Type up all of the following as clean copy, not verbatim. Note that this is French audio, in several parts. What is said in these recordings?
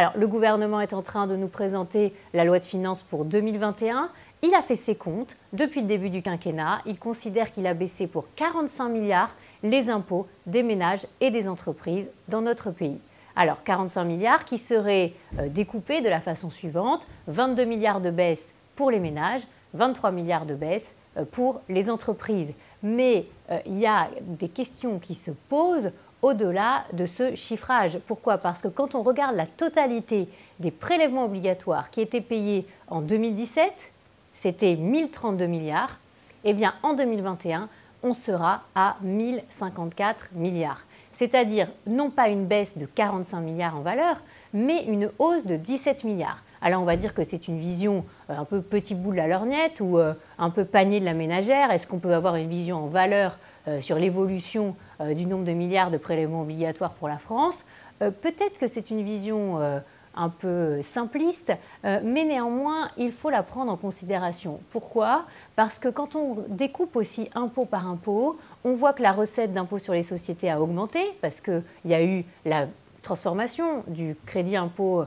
Alors, le gouvernement est en train de nous présenter la loi de finances pour 2021. Il a fait ses comptes depuis le début du quinquennat. Il considère qu'il a baissé pour 45 milliards les impôts des ménages et des entreprises dans notre pays. Alors, 45 milliards qui seraient découpés de la façon suivante. 22 milliards de baisse pour les ménages, 23 milliards de baisse pour les entreprises. Mais il y a des questions qui se posent au-delà de ce chiffrage. Pourquoi? Parce que quand on regarde la totalité des prélèvements obligatoires qui étaient payés en 2017, c'était 1032 milliards, et bien en 2021, on sera à 1054 milliards. C'est-à-dire non pas une baisse de 45 milliards en valeur, mais une hausse de 17 milliards. Alors on va dire que c'est une vision un peu petit bout de la lorgnette ou un peu panier de la ménagère. Est-ce qu'on peut avoir une vision en valeur sur l'évolution du nombre de milliards de prélèvements obligatoires pour la France? Peut-être que c'est une vision un peu simpliste, mais néanmoins, il faut la prendre en considération. Pourquoi? Parce que quand on découpe aussi impôt par impôt, on voit que la recette d'impôt sur les sociétés a augmenté parce qu'il y a eu la transformation du crédit impôt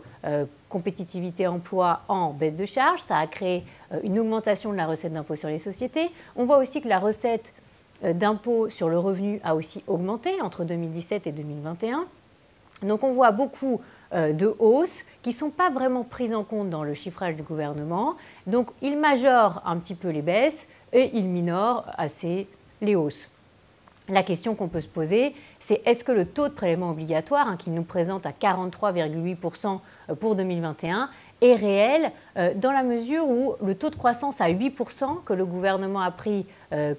compétitivité emploi en baisse de charge. Ça a créé une augmentation de la recette d'impôt sur les sociétés. On voit aussi que la recette d'impôt sur le revenu a aussi augmenté entre 2017 et 2021. Donc on voit beaucoup de hausses qui ne sont pas vraiment prises en compte dans le chiffrage du gouvernement. Donc il majore un petit peu les baisses et il minore assez les hausses. La question qu'on peut se poser, c'est est-ce que le taux de prélèvement obligatoire, qu'il nous présente à 43,8% pour 2021, est réel dans la mesure où le taux de croissance à 8% que le gouvernement a pris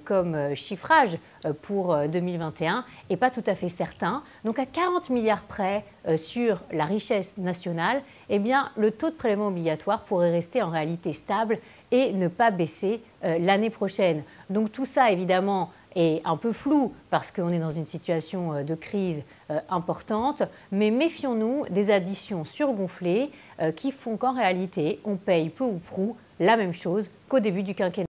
comme chiffrage pour 2021 n'est pas tout à fait certain. Donc à 40 milliards près sur la richesse nationale, eh bien, le taux de prélèvement obligatoire pourrait rester en réalité stable et ne pas baisser l'année prochaine. Donc tout ça, évidemment, est un peu flou parce qu'on est dans une situation de crise importante, mais méfions-nous des additions surgonflées qui font qu'en réalité, on paye peu ou prou la même chose qu'au début du quinquennat.